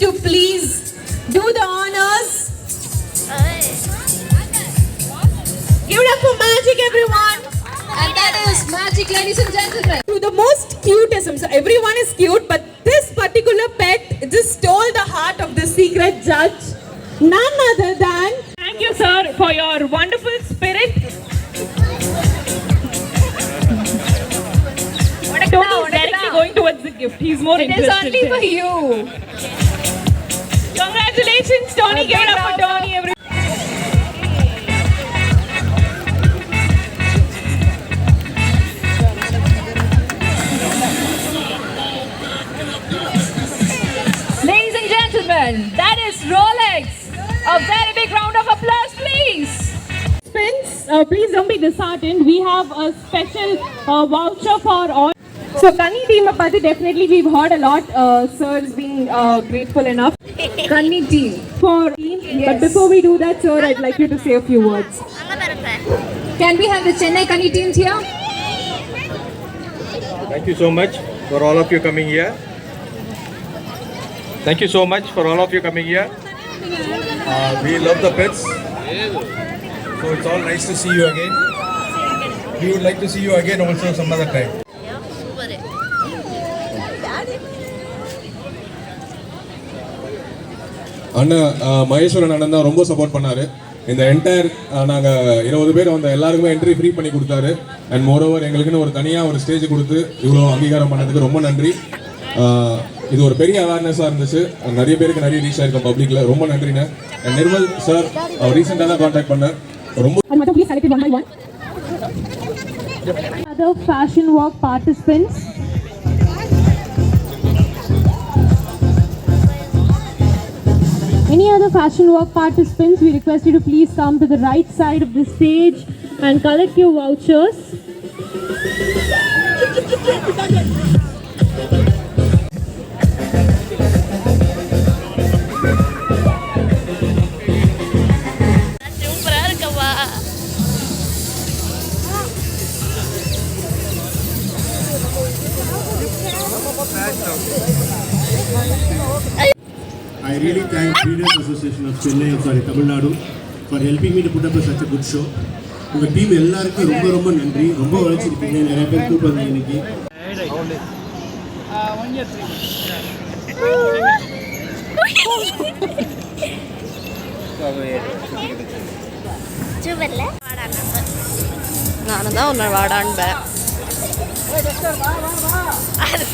to please do the honors. Give it up for magic, everyone. And that is magic, ladies and gentlemen. To the most cutesome. So everyone is cute, but this particular pet just stole the heart of the secret judge. None other than. Thank you, sir, for your wonderful spirit. Tony is directly going towards the gift. He's more interested. It is only for you. Congratulations, Tony. Give it up for Tony, everyone. Ladies and gentlemen, that is Rolex. A very big round of applause, please. Please don't be disheartened. We have a special voucher for all. So, Kanni team, definitely we've heard a lot. Sir's being grateful enough. Kanni team. For team. Yes. But before we do that, sir, I'd like you to say a few words. Can we have the Chennai Kanni teams here? Thank you so much for all of you coming here. Thank you so much for all of you coming here. We love the pets. So it's all nice to see you again. We would like to see you again also some other time. அண்ணா மகேஸ்வரன் அண்ணன் தான் ரொம்ப support பண்ணாரு. இந்த entire நாங்கள் 20 பேர் வந்த எல்லாருக்குமே entry free பண்ணி கொடுத்தாரு. அண்ட் மோரோவர் எங்களுக்குன்னு ஒரு தனியாக ஒரு ஸ்டேஜ் கொடுத்து இவ்வளோ அங்கீகாரம் பண்ணதுக்கு ரொம்ப நன்றி. இது ஒரு பெரிய அவேர்னஸாக இருந்துச்சு. நிறைய பேருக்கு நிறைய ரீச் ஆயிருக்கும் பப்ளிக்கில். ரொம்ப நன்றிண்ணே. அண்ட் நிர்மல் சார் அவர் ரீசெண்டாக தான் கான்டாக்ட் பண்ணேன். ரொம்ப Other fashion walk participants. Any other fashion walk participants, we request you to please come to the right side of the stage and collect your vouchers. I really thank Breeders Association of Chennai, Tamil Nadu, for helping me to put up such a good show. உங்கள் team எல்லாருக்கும் ரொம்ப ரொம்ப நன்றி. ரொம்ப உழைச்சிருக்கீங்க. நிறைய பேர் கூப்பிடுங்க இன்னைக்கு. நானும் தான் உன்னை வாடான்பேன். அது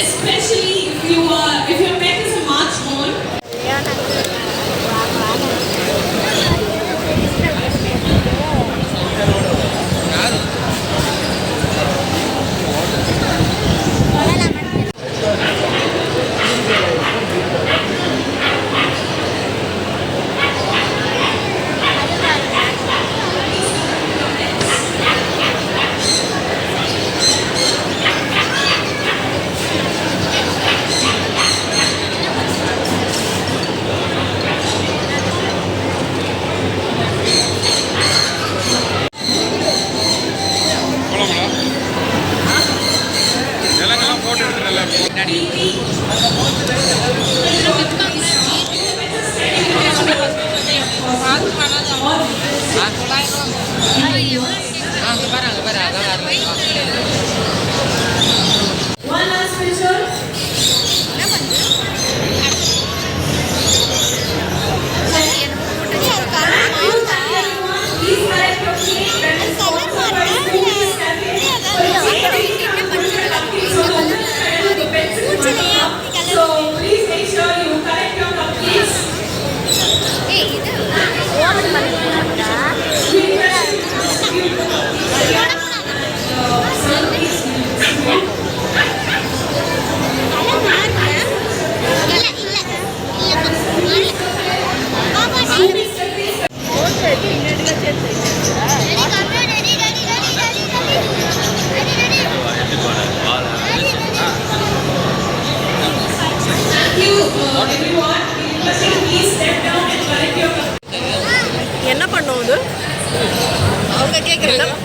especially if your pet is a March born. One last picture.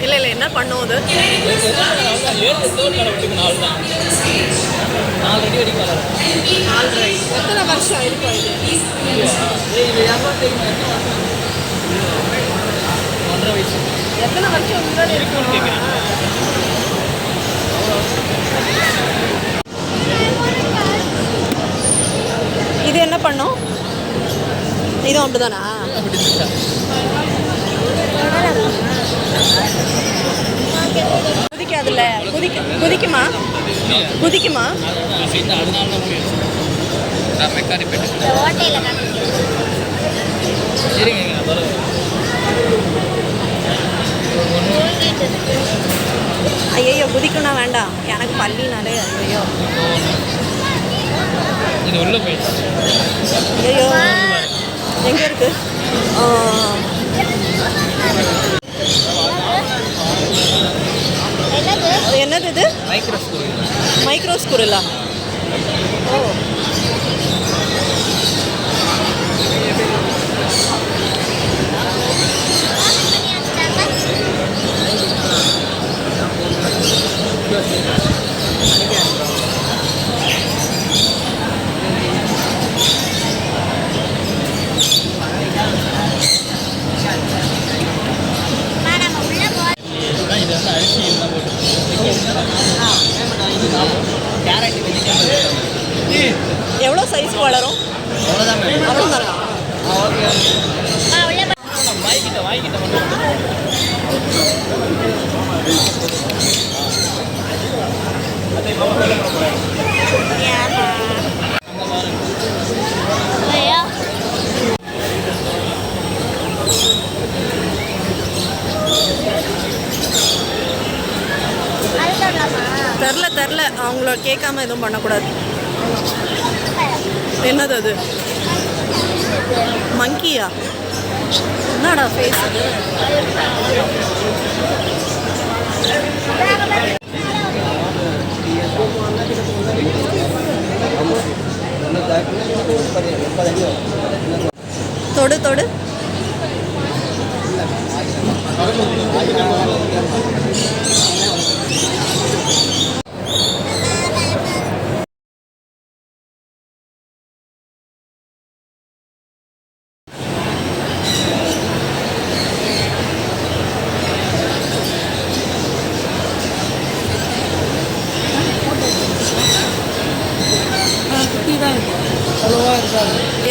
இல்லை இல்லை என்ன பண்ணும் அது? எத்தனை வருஷம் இருக்கும் இது? எத்தனை வருஷம் முன்னாடி இருக்கும்? இது என்ன பண்ணும்? இதுவும் அப்படிதானா? குதிக்காதுல்ல? குதிக்குமா? குதிக்குமா? ஐயோ குதிக்கும்னா வேண்டாம், எனக்கு பள்ளினாலே ஐயோ ஐயோ எங்க இருக்கு? என்னது இது? மைக்ரோஸ்குரில்லா. ஓ எவ்வளோ சைஸ் வளரும்? அவ்வளோதானா? தெரில அவங்கள கேட்காம எதுவும் பண்ணக்கூடாது. என்னது அது? மங்கியா? என்னடா ஃபேஸ் அது? தொடு தொடு.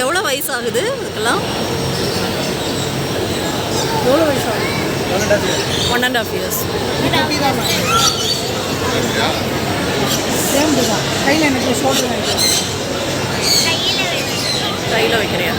எவ்வளோ வயசு ஆகுது இதுக்கெல்லாம்? எவ்வளோ வயசு ஆகுது? 1.5 years. கையில் வைக்கிறியா?